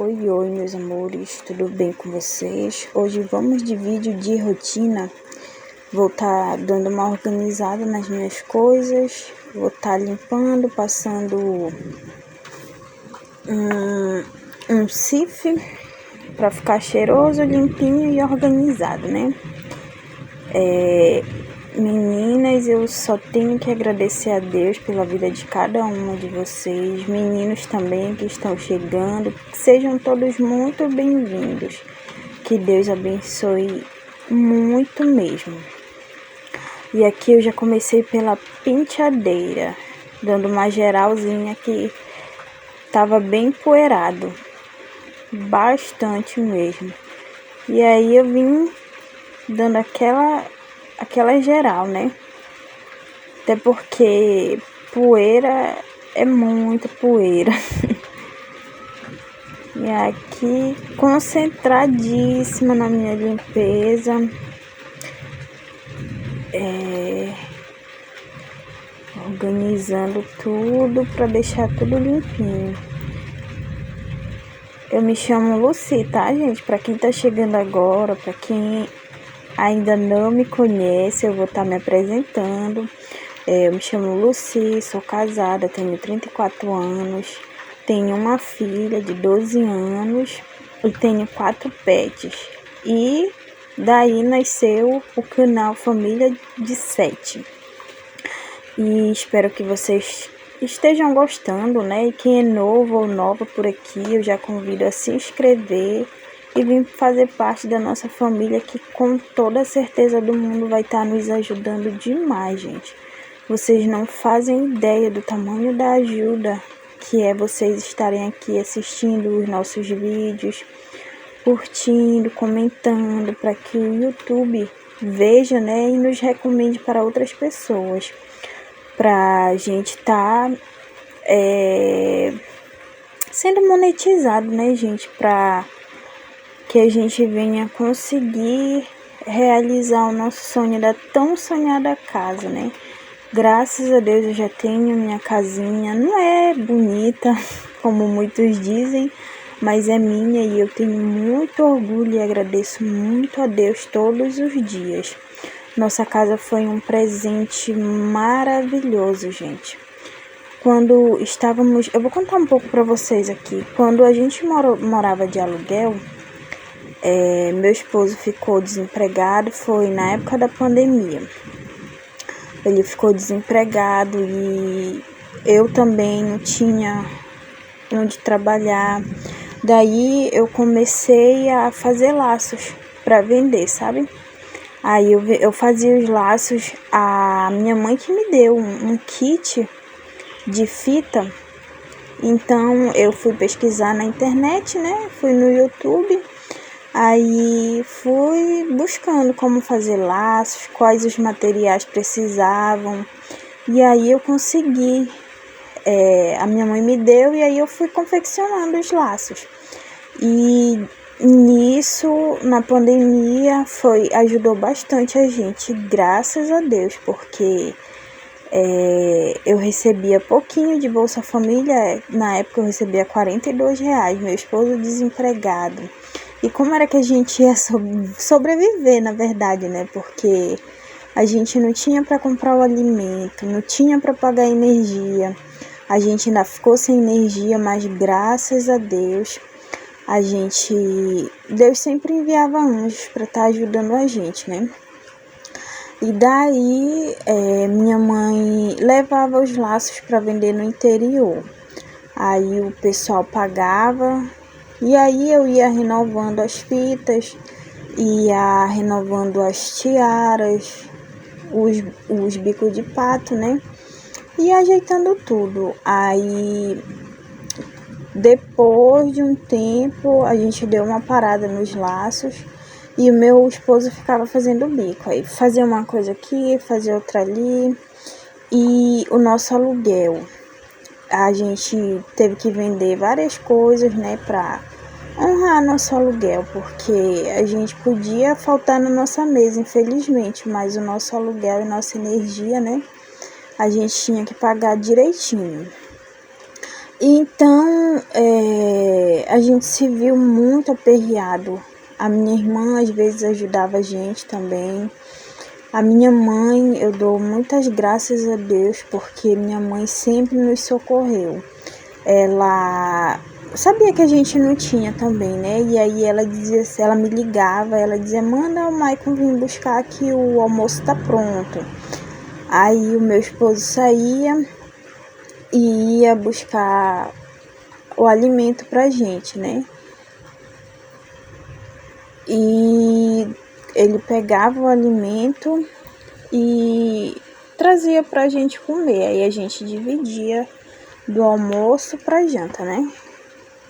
Oi, oi, meus amores, tudo bem com vocês? Hoje vamos de vídeo de rotina. Vou estar dando uma organizada nas minhas coisas, vou estar limpando, passando um sif para ficar cheiroso, limpinho e organizado, né? Meninas, eu só tenho que agradecer a Deus pela vida de cada uma de vocês. Meninos também que estão chegando, sejam todos muito bem-vindos. Que Deus abençoe muito mesmo. E aqui eu já comecei pela penteadeira, dando uma geralzinha que tava bem empoeirado, bastante mesmo. E aí eu vim dando aquela geral, né? Até porque poeira é muita poeira. E aqui concentradíssima na minha limpeza. Organizando tudo para deixar tudo limpinho. Eu me chamo Lucy, tá, gente? Para quem tá chegando agora, para quem ainda não me conhece, eu vou estar me apresentando. Eu me chamo Lucy, sou casada, tenho 34 anos, tenho uma filha de 12 anos e tenho 4 pets. E daí nasceu o canal Família de 7. E espero que vocês estejam gostando, né? E quem é novo ou nova por aqui, eu já convido a se inscrever e vir fazer parte da nossa família, que com toda a certeza do mundo vai estar nos ajudando demais, gente. Vocês não fazem ideia do tamanho da ajuda que é vocês estarem aqui assistindo os nossos vídeos, curtindo, comentando, para que o YouTube veja, né, e nos recomende para outras pessoas. Pra gente tá sendo monetizado, né, gente? Pra que a gente venha conseguir realizar o nosso sonho da tão sonhada casa, né? Graças a Deus eu já tenho minha casinha. Não é bonita, como muitos dizem, mas é minha e eu tenho muito orgulho e agradeço muito a Deus todos os dias. Nossa casa foi um presente maravilhoso, gente. Quando estávamos... Eu vou contar um pouco para vocês aqui. Quando a gente morava de aluguel, meu esposo ficou desempregado, foi na época da pandemia. Ele ficou desempregado e eu também não tinha onde trabalhar. Daí eu comecei a fazer laços para vender, sabe? Aí eu fazia os laços, a minha mãe que me deu um kit de fita. Então eu fui pesquisar na internet, né? Fui no YouTube, aí fui buscando como fazer laços, quais os materiais precisavam. E aí eu consegui, a minha mãe me deu e aí eu fui confeccionando os laços. E nisso, na pandemia, ajudou bastante a gente, graças a Deus, porque eu recebia pouquinho de Bolsa Família. Na época eu recebia R$42, meu esposo desempregado. E como era que a gente ia sobreviver, na verdade, né? Porque a gente não tinha para comprar o alimento, não tinha para pagar a energia. A gente ainda ficou sem energia, mas graças a Deus, Deus sempre enviava anjos para estar ajudando a gente, né? E daí, minha mãe levava os laços para vender no interior. Aí o pessoal pagava, e aí eu ia renovando as fitas, ia renovando as tiaras, os bicos de pato, né? E ajeitando tudo. Aí, depois de um tempo, a gente deu uma parada nos laços e o meu esposo ficava fazendo bico. Aí fazia uma coisa aqui, fazia outra ali. E o nosso aluguel, a gente teve que vender várias coisas, né, pra honrar nosso aluguel, porque a gente podia faltar na nossa mesa, infelizmente, mas o nosso aluguel e nossa energia, né, a gente tinha que pagar direitinho. Então, a gente se viu muito aperreado. A minha irmã às vezes ajudava a gente também. A minha mãe, eu dou muitas graças a Deus, porque minha mãe sempre nos socorreu. Ela sabia que a gente não tinha também, né? E aí ela dizia, ela me ligava, ela dizia, manda o Maicon vir buscar que o almoço tá pronto. Aí o meu esposo saía e ia buscar o alimento pra gente, né? E ele pegava o alimento e trazia pra gente comer. Aí a gente dividia do almoço pra janta, né?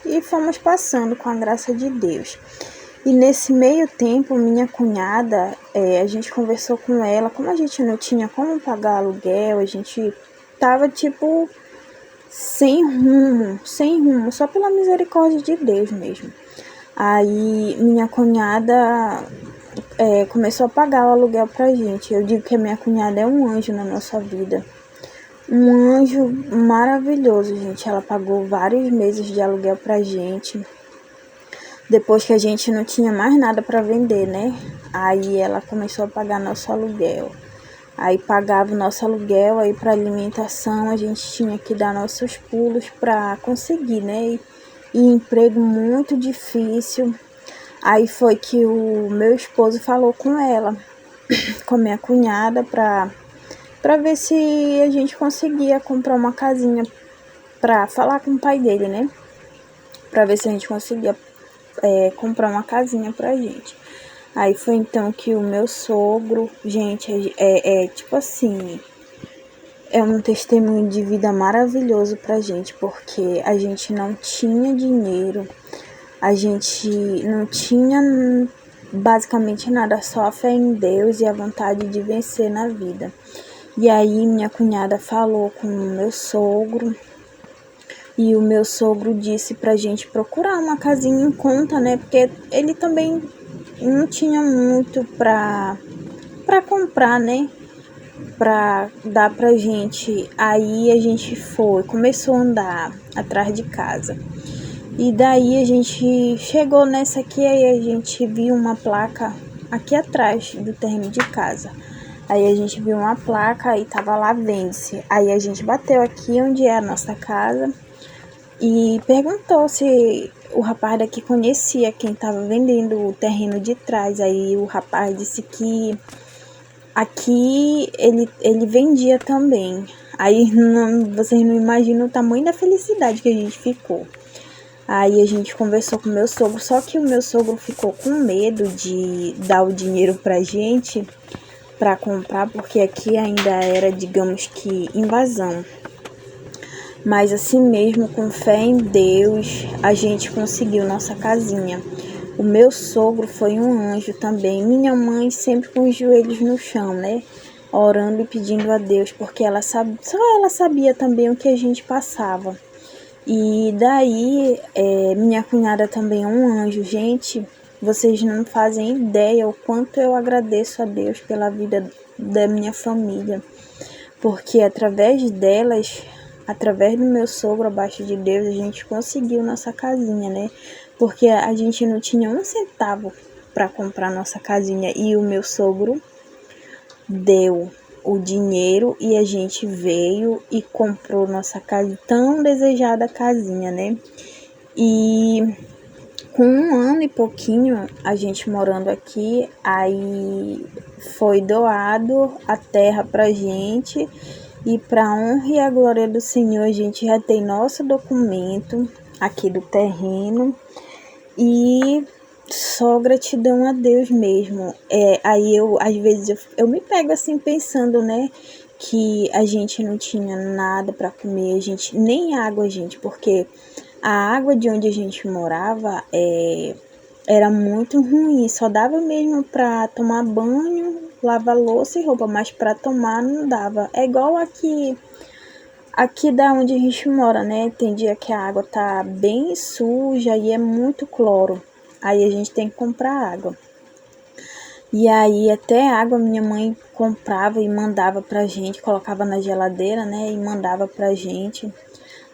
E fomos passando com a graça de Deus. E nesse meio tempo, minha cunhada, a gente conversou com ela, como a gente não tinha como pagar aluguel, a gente tava tipo sem rumo, só pela misericórdia de Deus mesmo. Aí minha cunhada começou a pagar o aluguel pra gente. Eu digo que a minha cunhada é um anjo na nossa vida. Um anjo maravilhoso, gente. Ela pagou vários meses de aluguel pra gente. Depois que a gente não tinha mais nada para vender, né? Aí ela começou a pagar nosso aluguel. Aí pagava o nosso aluguel, aí para alimentação a gente tinha que dar nossos pulos para conseguir, né? E emprego muito difícil. Aí foi que o meu esposo falou com ela, com a minha cunhada, para ver se a gente conseguia comprar uma casinha, para falar com o pai dele, né? Para ver se a gente conseguia comprar uma casinha pra gente. Aí foi então que o meu sogro, gente, tipo assim, é um testemunho de vida maravilhoso pra gente, porque a gente não tinha dinheiro, a gente não tinha basicamente nada, só a fé em Deus e a vontade de vencer na vida. E aí minha cunhada falou com o meu sogro, e o meu sogro disse pra gente procurar uma casinha em conta, né? Porque ele também não tinha muito pra comprar, né? Pra dar pra gente. Aí a gente começou a andar atrás de casa. E daí a gente chegou nessa aqui, aí a gente viu uma placa aqui atrás do terreno de casa. Aí a gente viu uma placa e tava lá, vende-se. Aí a gente bateu aqui onde é a nossa casa e perguntou se o rapaz daqui conhecia quem estava vendendo o terreno de trás. Aí o rapaz disse que aqui ele vendia também. Aí vocês não imaginam o tamanho da felicidade que a gente ficou. Aí a gente conversou com o meu sogro, só que o meu sogro ficou com medo de dar o dinheiro pra gente para comprar, porque aqui ainda era, digamos que, invasão. Mas assim mesmo, com fé em Deus, a gente conseguiu nossa casinha. O meu sogro foi um anjo também. Minha mãe sempre com os joelhos no chão, né? Orando e pedindo a Deus, porque só ela sabia também o que a gente passava. E daí, minha cunhada também é um anjo. Gente, vocês não fazem ideia o quanto eu agradeço a Deus pela vida da minha família. Porque através delas, através do meu sogro, abaixo de Deus, a gente conseguiu nossa casinha, né? Porque a gente não tinha um centavo para comprar nossa casinha e o meu sogro deu o dinheiro e a gente veio e comprou nossa casa, tão desejada casinha, né? E com 1 ano e pouquinho a gente morando aqui, aí foi doado a terra pra gente. E para honra e a glória do Senhor, a gente já tem nosso documento aqui do terreno. E só gratidão a Deus mesmo. Aí às vezes, eu me pego assim pensando, né? Que a gente não tinha nada para comer, nem água, gente, porque a água de onde a gente morava era muito ruim, só dava mesmo para tomar banho, lavar louça e roupa, mas para tomar não dava. É igual aqui da onde a gente mora, né? Tem dia que a água tá bem suja e é muito cloro. Aí a gente tem que comprar água. E aí até água minha mãe comprava e mandava pra gente, colocava na geladeira, né? E mandava pra gente.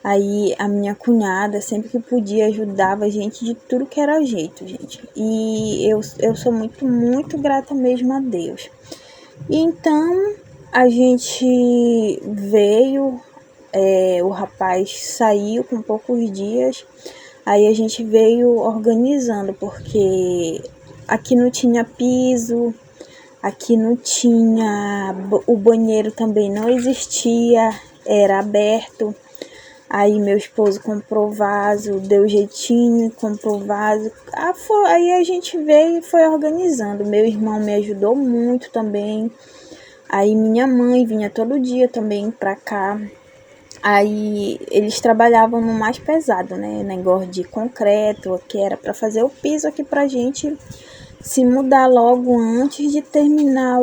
Aí a minha cunhada, sempre que podia, ajudava a gente de tudo que era jeito, gente. E eu sou muito, muito grata mesmo a Deus. E então a gente veio, o rapaz saiu com poucos dias, aí a gente veio organizando, porque aqui não tinha piso, aqui não tinha, o banheiro também não existia, era aberto. Aí meu esposo comprou vaso, deu jeitinho, comprou vaso. Aí a gente veio e foi organizando. Meu irmão me ajudou muito também. Aí minha mãe vinha todo dia também pra cá. Aí eles trabalhavam no mais pesado, né? Negócio de concreto, que era pra fazer o piso aqui pra gente se mudar logo antes de terminar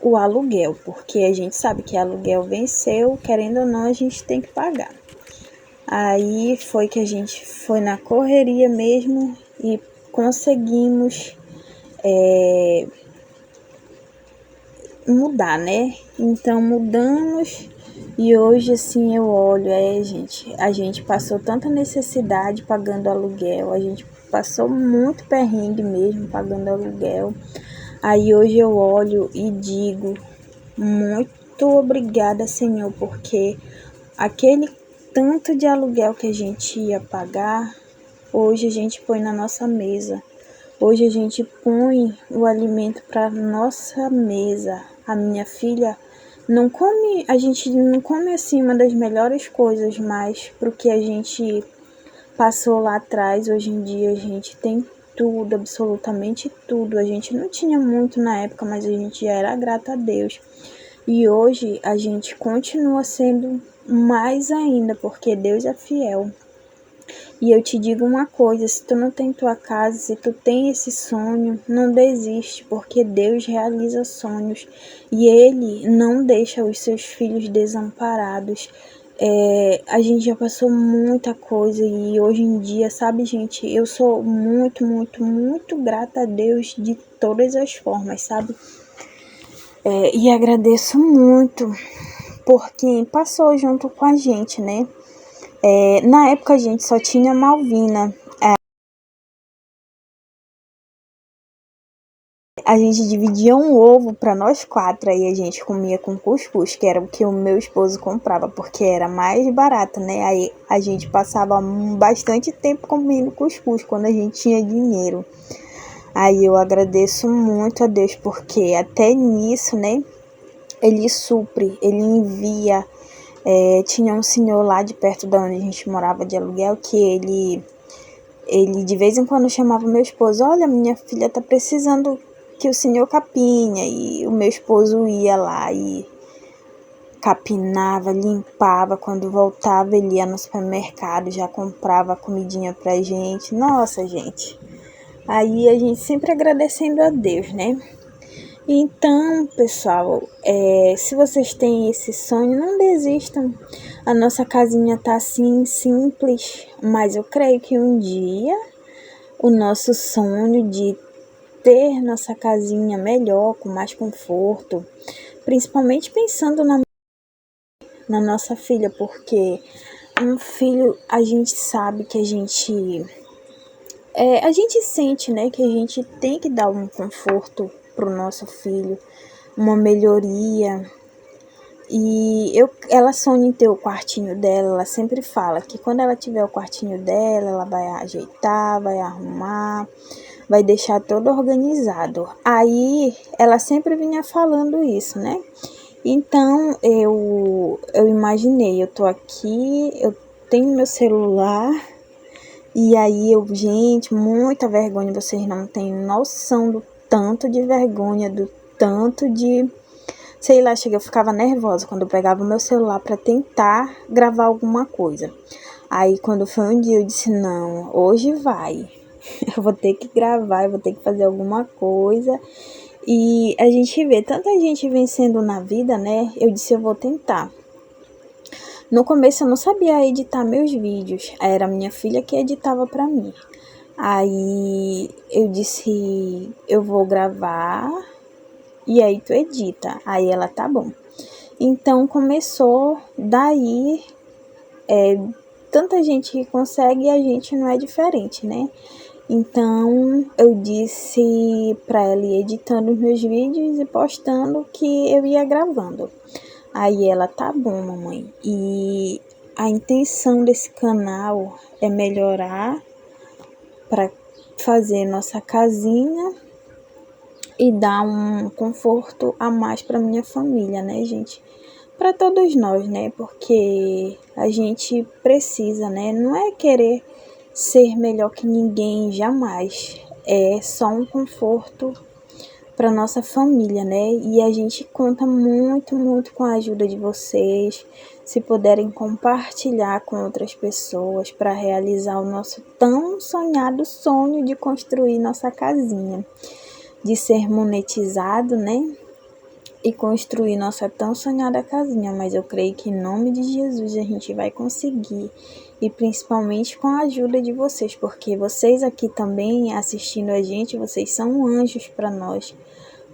o aluguel, porque a gente sabe que aluguel venceu, querendo ou não, a gente tem que pagar. Aí foi que a gente foi na correria mesmo e conseguimos mudar, né? Então mudamos e hoje assim eu olho, gente, a gente passou tanta necessidade pagando aluguel, a gente passou muito perrengue mesmo pagando aluguel. Aí hoje eu olho e digo, muito obrigada, Senhor, porque aquele tanto de aluguel que a gente ia pagar, hoje a gente põe na nossa mesa. Hoje a gente põe o alimento para nossa mesa. A minha filha não come, a gente não come assim uma das melhores coisas, mas pro que a gente passou lá atrás, hoje em dia a gente tem tudo, absolutamente tudo. A gente não tinha muito na época, mas a gente já era grata a Deus. E hoje a gente continua sendo mais ainda, porque Deus é fiel. E eu te digo uma coisa, se tu não tem tua casa, se tu tem esse sonho, não desiste, porque Deus realiza sonhos e Ele não deixa os seus filhos desamparados. A gente já passou muita coisa e hoje em dia, sabe, gente, eu sou muito, muito, muito grata a Deus de todas as formas, sabe? E agradeço muito por quem passou junto com a gente, né? Na época a gente só tinha Malvina. A gente dividia um ovo para nós quatro, aí a gente comia com cuscuz, que era o que o meu esposo comprava, porque era mais barato, né? Aí a gente passava bastante tempo comendo cuscuz quando a gente tinha dinheiro. Aí eu agradeço muito a Deus, porque até nisso, né? Ele supre, ele envia. Tinha um senhor lá de perto da onde a gente morava de aluguel, que ele de vez em quando chamava meu esposo, olha, minha filha tá precisando que o senhor capinha, e o meu esposo ia lá e capinava, limpava, quando voltava ele ia no supermercado, já comprava comidinha pra gente, nossa gente, aí a gente sempre agradecendo a Deus, né? Então, pessoal, se vocês têm esse sonho, não desistam. A nossa casinha tá assim, simples, mas eu creio que um dia o nosso sonho de ter nossa casinha melhor, com mais conforto, principalmente pensando na nossa filha, porque um filho a gente sabe que a gente sente, né, que a gente tem que dar um conforto pro nosso filho, uma melhoria. E ela sonha em ter o quartinho dela, ela sempre fala que quando ela tiver o quartinho dela, ela vai ajeitar, vai arrumar, vai deixar todo organizado. Aí ela sempre vinha falando isso, né? Então eu imaginei, eu tô aqui, eu tenho meu celular, e aí gente, muita vergonha, vocês não têm noção do tanto de vergonha, do tanto de, sei lá, eu ficava nervosa quando eu pegava o meu celular para tentar gravar alguma coisa. Aí quando foi um dia eu disse, não, hoje vai. Eu vou ter que gravar, eu vou ter que fazer alguma coisa. E a gente vê tanta gente vencendo na vida, né? Eu disse, eu vou tentar. No começo eu não sabia editar meus vídeos, era minha filha que editava pra mim. Aí eu disse, eu vou gravar e aí tu edita. Aí ela, tá bom. Então começou daí tanta gente que consegue e a gente não é diferente, né? Então eu disse pra ela ir editando os meus vídeos e postando que eu ia gravando. Aí ela, tá bom, mamãe. E a intenção desse canal é melhorar para fazer nossa casinha e dar um conforto a mais para minha família, né, gente? Para todos nós, né? Porque a gente precisa, né? Não é querer ser melhor que ninguém, jamais. É só um conforto para nossa família, né? E a gente conta muito, muito com a ajuda de vocês. Se puderem compartilhar com outras pessoas para realizar o nosso tão sonhado sonho de construir nossa casinha, de ser monetizado, né? E construir nossa tão sonhada casinha, mas eu creio que em nome de Jesus a gente vai conseguir, e principalmente com a ajuda de vocês, porque vocês aqui também assistindo a gente, vocês são anjos para nós,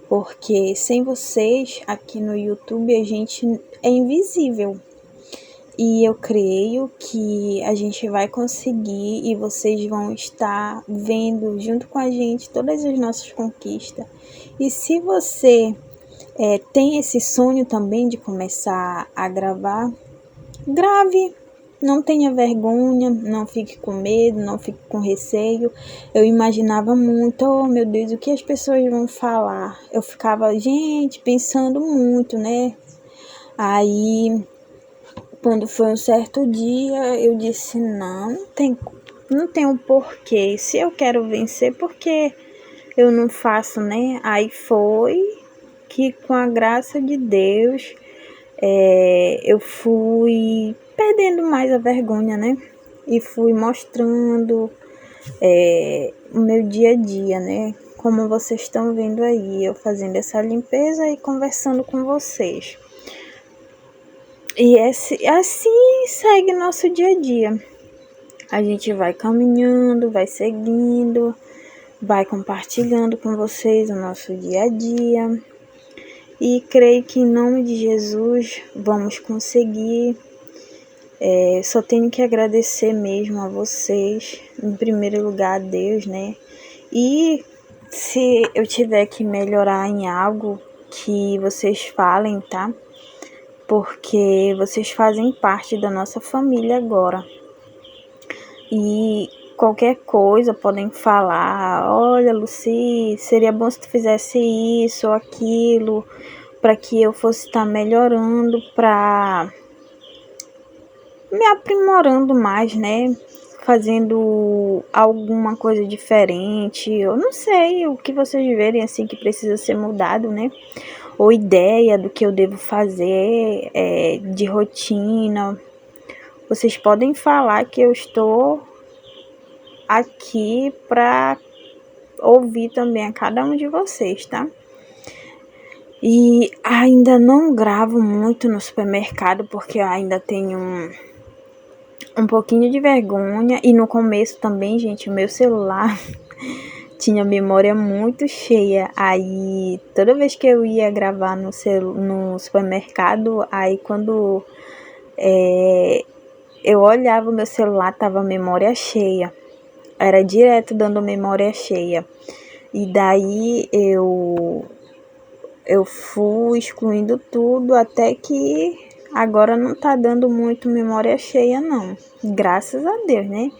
porque sem vocês aqui no YouTube a gente é invisível. E eu creio que a gente vai conseguir e vocês vão estar vendo junto com a gente todas as nossas conquistas. E se você tem esse sonho também de começar a gravar, grave, não tenha vergonha, não fique com medo, não fique com receio. Eu imaginava muito, oh meu Deus, o que as pessoas vão falar? Eu ficava, gente, pensando muito, né? Aí, quando foi um certo dia, eu disse, não tem um porquê. Se eu quero vencer, por que eu não faço, né? Aí foi que com a graça de Deus, eu fui perdendo mais a vergonha, né? E fui mostrando o meu dia a dia, né? Como vocês estão vendo aí, eu fazendo essa limpeza e conversando com vocês. E assim segue nosso dia a dia. A gente vai caminhando, vai seguindo, vai compartilhando com vocês o nosso dia a dia. E creio que em nome de Jesus vamos conseguir. Só tenho que agradecer mesmo a vocês, em primeiro lugar a Deus, né? E se eu tiver que melhorar em algo, que vocês falem, tá? Porque vocês fazem parte da nossa família agora. E qualquer coisa podem falar, olha Lucy, seria bom se tu fizesse isso ou aquilo, para que eu fosse estar melhorando, para me aprimorando mais, né? Fazendo alguma coisa diferente. Eu não sei o que vocês verem assim que precisa ser mudado, né? Ou ideia do que eu devo fazer, de rotina. Vocês podem falar que eu estou aqui para ouvir também a cada um de vocês, tá? E ainda não gravo muito no supermercado porque eu ainda tenho um pouquinho de vergonha. E no começo também, gente, o meu celular tinha memória muito cheia. Aí toda vez que eu ia gravar no supermercado, aí quando eu olhava o meu celular, tava a memória cheia. Era direto dando memória cheia. E daí eu fui excluindo tudo até que agora não tá dando muito memória cheia não. Graças a Deus, né?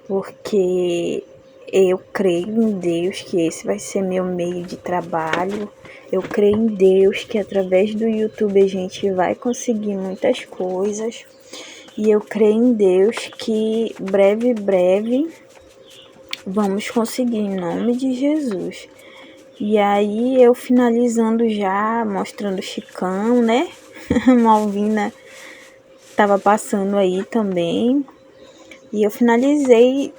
Porque eu creio em Deus que esse vai ser meu meio de trabalho. Eu creio em Deus que através do YouTube a gente vai conseguir muitas coisas. E eu creio em Deus que breve vamos conseguir em nome de Jesus. E aí eu finalizando já, mostrando o Chicão, né? Malvina tava passando aí também. E eu finalizei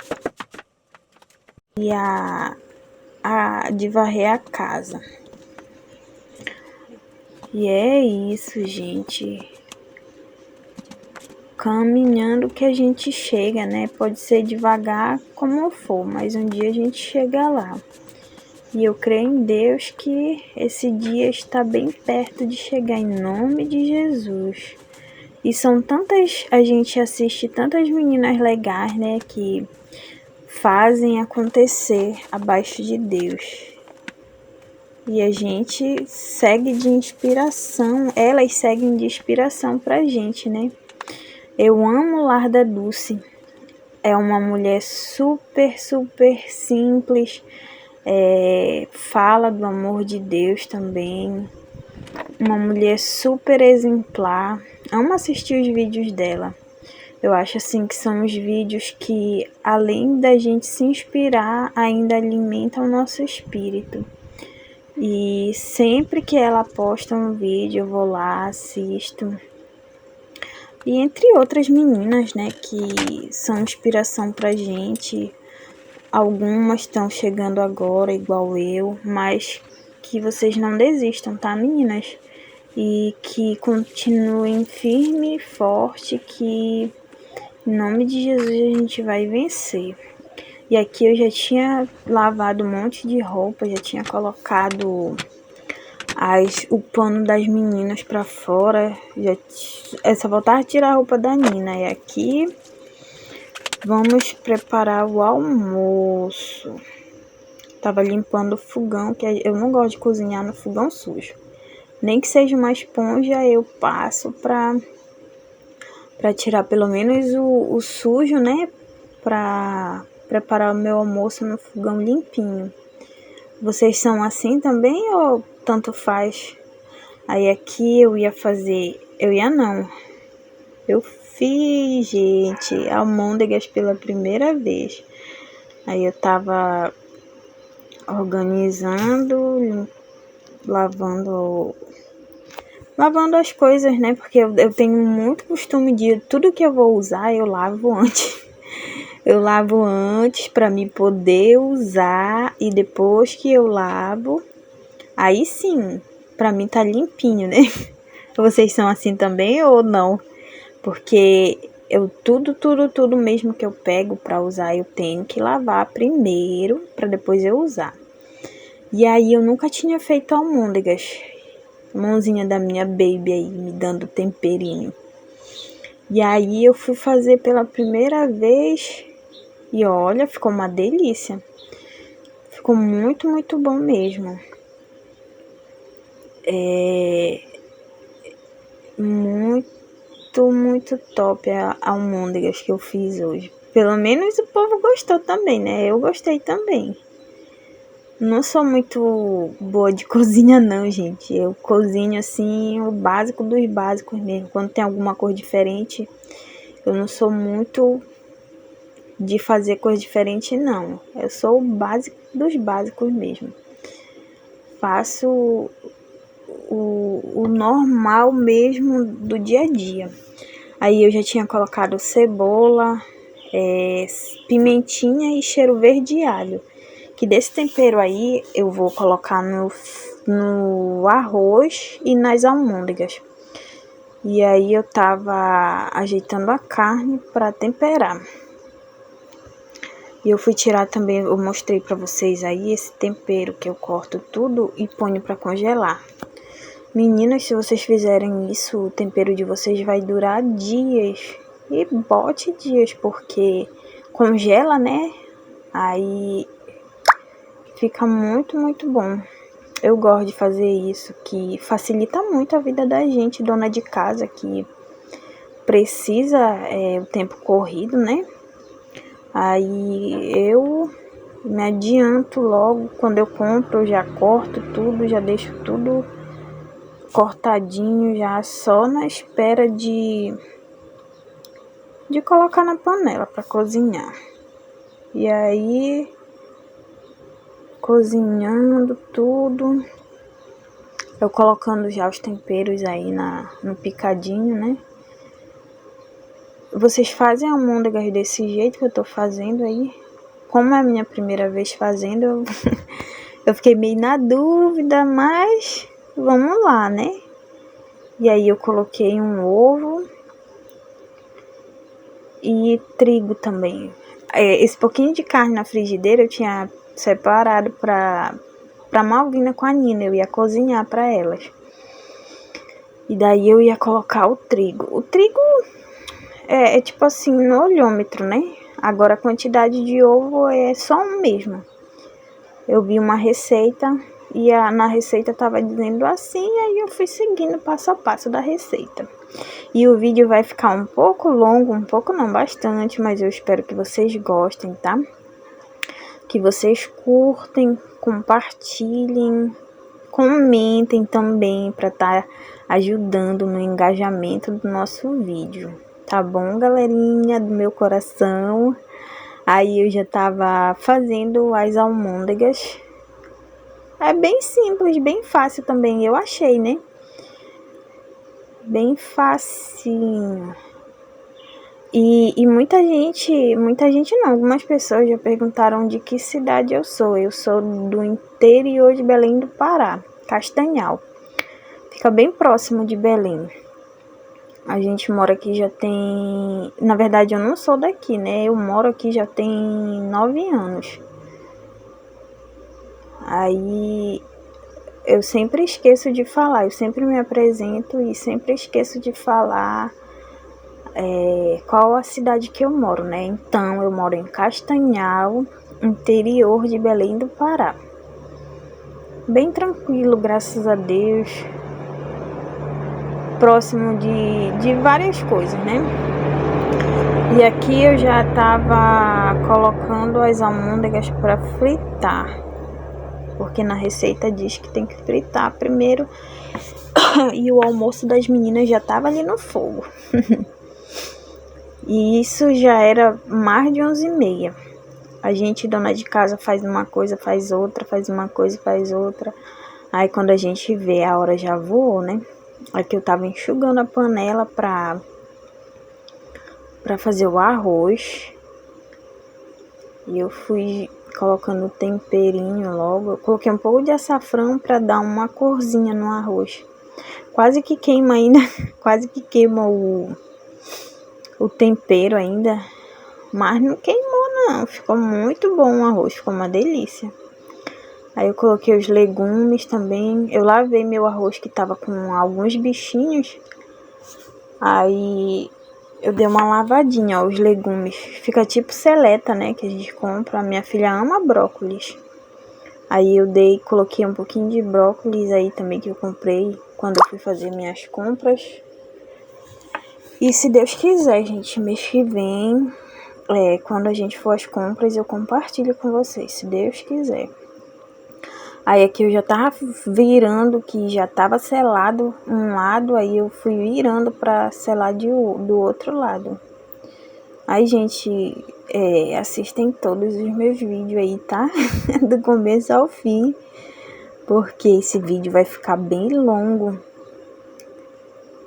de varrer a casa. E é isso, gente. Caminhando que a gente chega, né? Pode ser devagar como for, mas um dia a gente chega lá. E eu creio em Deus que esse dia está bem perto de chegar em nome de Jesus. E são tantas, a gente assiste tantas meninas legais, né, que fazem acontecer abaixo de Deus. E a gente segue de inspiração, elas seguem de inspiração pra gente, né? Eu amo o lar da Dulce. É uma mulher super simples, fala do amor de Deus também. Uma mulher super exemplar. Amo assistir os vídeos dela. Eu acho assim que são os vídeos que, além da gente se inspirar, ainda alimentam o nosso espírito. E sempre que ela posta um vídeo, eu vou lá, assisto. E entre outras meninas, né, que são inspiração pra gente. Algumas estão chegando agora, igual eu, mas que vocês não desistam, tá, meninas? E que continuem firme e forte, que em nome de Jesus a gente vai vencer. E aqui eu já tinha lavado um monte de roupa, já tinha colocado o pano das meninas pra fora. É só voltar a tirar a roupa da Nina. E aqui vamos preparar o almoço. Tava limpando o fogão, que eu não gosto de cozinhar no fogão sujo. Nem que seja uma esponja, eu passo pra tirar pelo menos o sujo, né? Pra preparar o meu almoço no fogão limpinho. Vocês são assim também ou tanto faz? Aí aqui eu fiz, gente, almôndegas pela primeira vez. Aí eu tava organizando, lavando as coisas, né? Porque eu tenho muito costume de tudo que eu vou usar, eu lavo antes. Eu lavo antes para me poder usar e depois que eu lavo, aí sim, para mim tá limpinho, né? Vocês são assim também ou não? Porque eu tudo mesmo que eu pego para usar, eu tenho que lavar primeiro para depois eu usar. E aí eu nunca tinha feito almôndegas. Mãozinha da minha baby aí me dando temperinho. E aí eu fui fazer pela primeira vez e olha, ficou uma delícia. Ficou muito bom mesmo. Muito top a almôndegas que eu fiz hoje. Pelo menos o povo gostou também, né? Eu gostei também. Não sou muito boa de cozinha não, gente. Eu cozinho assim o básico dos básicos mesmo. Quando tem alguma coisa diferente, eu não sou muito de fazer coisa diferente não. Eu sou o básico dos básicos mesmo. Faço o normal mesmo do dia a dia. Aí eu já tinha colocado cebola, pimentinha e cheiro verde e alho. Que desse tempero aí eu vou colocar no arroz e nas almôndegas. E aí eu tava ajeitando a carne para temperar. E eu fui tirar também, eu mostrei para vocês aí esse tempero que eu corto tudo e ponho para congelar. Meninas, se vocês fizerem isso, o tempero de vocês vai durar dias. E bote dias, porque congela, né? Aí fica muito bom. Eu gosto de fazer isso, que facilita muito a vida da gente, dona de casa, que precisa o tempo corrido, né? Aí eu me adianto logo, quando eu compro, eu já corto tudo, já deixo tudo cortadinho, já só na espera de colocar na panela para cozinhar. E aí cozinhando tudo, eu colocando já os temperos aí no picadinho, né? Vocês fazem almôndegas desse jeito que eu tô fazendo aí? Como é a minha primeira vez fazendo, eu fiquei meio na dúvida, mas vamos lá, né? E aí eu coloquei um ovo e trigo também. Esse pouquinho de carne na frigideira eu tinha separado pra Malvina com a Nina, eu ia cozinhar pra elas. E daí eu ia colocar o trigo. O trigo é tipo assim, no olhômetro, né? Agora a quantidade de ovo é só um mesmo. Eu vi uma receita e na receita tava dizendo assim, aí eu fui seguindo passo a passo da receita. E o vídeo vai ficar um pouco longo, um pouco não, bastante, mas eu espero que vocês gostem, tá? Que vocês curtem, compartilhem, comentem também para estar ajudando no engajamento do nosso vídeo. Tá bom, galerinha do meu coração? Aí eu já tava fazendo as almôndegas. É bem simples, bem fácil também, eu achei, né? Bem facinho. E muita gente não, algumas pessoas já perguntaram de que cidade eu sou. Eu sou do interior de Belém do Pará, Castanhal. Fica bem próximo de Belém. A gente mora aqui já tem... Na verdade, eu não sou daqui, né? Eu moro aqui já tem 9 anos. Aí eu sempre esqueço de falar. Eu sempre me apresento e sempre esqueço de falar qual a cidade que eu moro, né? Então, eu moro em Castanhal, interior de Belém do Pará. Bem tranquilo, graças a Deus. Próximo de várias coisas, né? E aqui eu já tava colocando as almôndegas para fritar, porque na receita diz que tem que fritar primeiro. E o almoço das meninas já tava ali no fogo. E isso já era mais de 11h30. A gente, dona de casa, faz uma coisa, faz outra, faz uma coisa, faz outra. Aí quando a gente vê, a hora já voou, né? Aqui eu tava enxugando a panela pra fazer o arroz. E eu fui colocando o temperinho logo. Eu coloquei um pouco de açafrão pra dar uma corzinha no arroz. Quase que queima ainda, quase que queima o tempero ainda. Mas não queimou não, ficou muito bom o arroz, ficou uma delícia. Aí eu coloquei os legumes também. Eu lavei meu arroz que tava com alguns bichinhos. Aí eu dei uma lavadinha, ó, os legumes. Fica tipo seleta, né, que a gente compra. A minha filha ama brócolis. Aí eu coloquei um pouquinho de brócolis aí também que eu comprei quando eu fui fazer minhas compras. E se Deus quiser, gente, mês que vem, quando a gente for às compras, eu compartilho com vocês, se Deus quiser. Aí aqui eu já tava virando, que já tava selado um lado, aí eu fui virando pra selar do outro lado. Aí, gente, assistem todos os meus vídeos aí, tá? Do começo ao fim, porque esse vídeo vai ficar bem longo.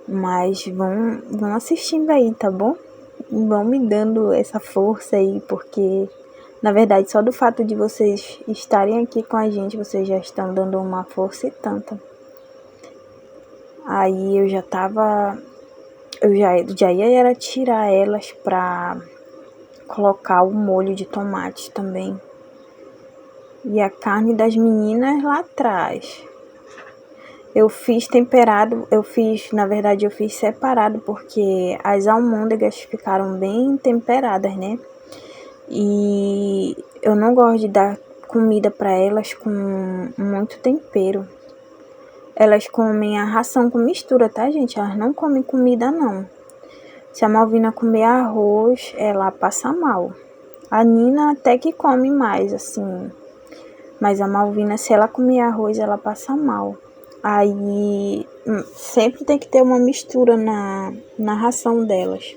Mas vão assistindo aí, tá bom? Vão me dando essa força aí, porque... Na verdade, só do fato de vocês estarem aqui com a gente, vocês já estão dando uma força e tanta. Aí eu já tava... Eu já ia tirar elas pra colocar o molho de tomate também. E a carne das meninas lá atrás. Eu fiz temperado, na verdade eu fiz separado, porque as almôndegas ficaram bem temperadas, né? E eu não gosto de dar comida para elas com muito tempero. Elas comem a ração com mistura, tá, gente? Elas não comem comida, não. Se a Malvina comer arroz, ela passa mal. A Nina até que come mais, assim. Mas a Malvina, se ela comer arroz, ela passa mal. Aí, sempre tem que ter uma mistura na ração delas.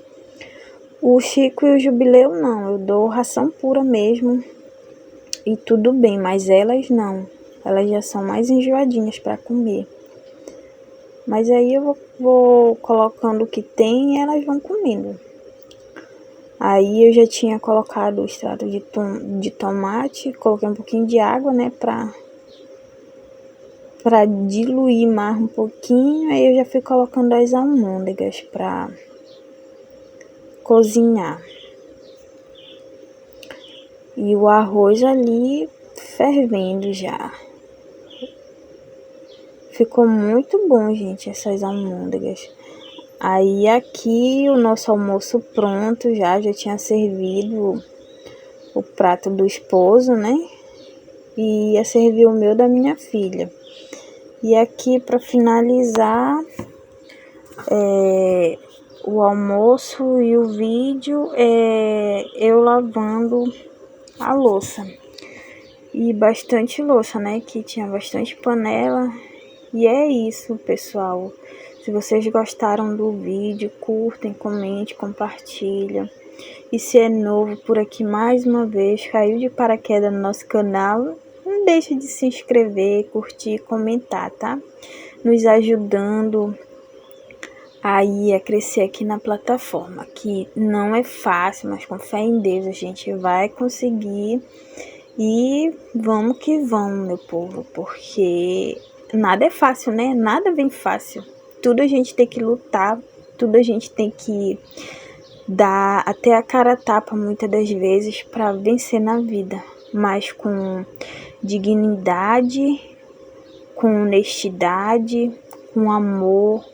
O Chico e o Jubileu não, eu dou ração pura mesmo e tudo bem, mas elas não, elas já são mais enjoadinhas para comer. Mas aí eu vou colocando o que tem e elas vão comendo. Aí eu já tinha colocado o extrato de tomate, coloquei um pouquinho de água, né, pra diluir mais um pouquinho, aí eu já fui colocando as almôndegas pra cozinhar. E o arroz ali fervendo já. Ficou muito bom, gente, essas almôndegas. Aí aqui o nosso almoço pronto, já tinha servido o prato do esposo, né? E ia servir o meu da minha filha. E aqui para finalizar o almoço e o vídeo eu lavando a louça. E bastante louça, né? Que tinha bastante panela. E é isso, pessoal. Se vocês gostaram do vídeo, curtem, comente, compartilhem. E se é novo por aqui mais uma vez, caiu de paraquedas no nosso canal, não deixe de se inscrever, curtir, comentar, tá? Nos ajudando aí a crescer aqui na plataforma, que não é fácil, mas com fé em Deus a gente vai conseguir. E vamos que vamos, meu povo, porque nada é fácil, né? Nada vem fácil. Tudo a gente tem que lutar, tudo a gente tem que dar até a cara a tapa muitas das vezes para vencer na vida, mas com dignidade, com honestidade, com amor,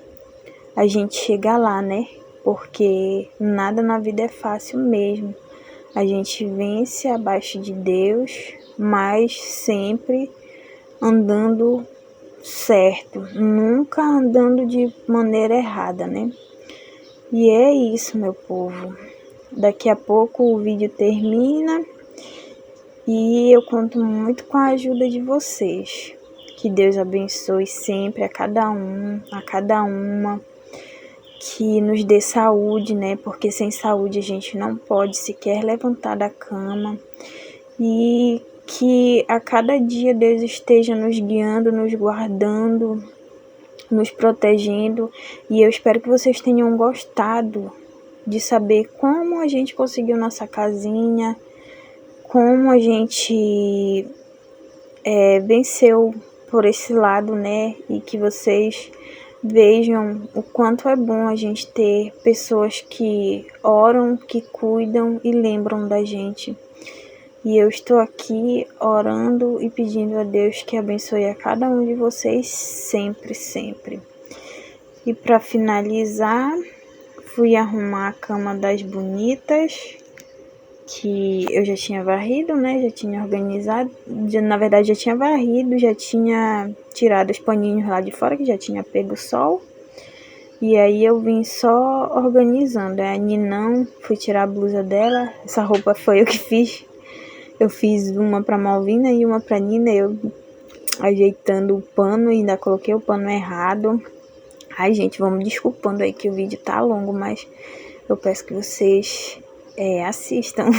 a gente chega lá, né? Porque nada na vida é fácil mesmo. A gente vence abaixo de Deus, mas sempre andando certo, nunca andando de maneira errada, né? E é isso, meu povo. Daqui a pouco o vídeo termina e eu conto muito com a ajuda de vocês. Que Deus abençoe sempre a cada uma, que nos dê saúde, né? Porque sem saúde a gente não pode sequer levantar da cama. E que a cada dia Deus esteja nos guiando, nos guardando, nos protegendo. E eu espero que vocês tenham gostado de saber como a gente conseguiu nossa casinha, como a gente venceu por esse lado, né? E que vocês vejam o quanto é bom a gente ter pessoas que oram, que cuidam e lembram da gente. E eu estou aqui orando e pedindo a Deus que abençoe a cada um de vocês sempre, sempre. E para finalizar, fui arrumar a cama das bonitas, que eu já tinha varrido, né? Já tinha organizado. Na verdade, já tinha varrido, já tinha tirado os paninhos lá de fora, que já tinha pego o sol. E aí eu vim só organizando. A Ninão, fui tirar a blusa dela. Essa roupa foi eu que fiz. Eu fiz uma pra Malvina e uma pra Nina. Eu ajeitando o pano e ainda coloquei o pano errado. Ai, gente, vamos desculpando aí que o vídeo tá longo, mas eu peço que vocês assistam.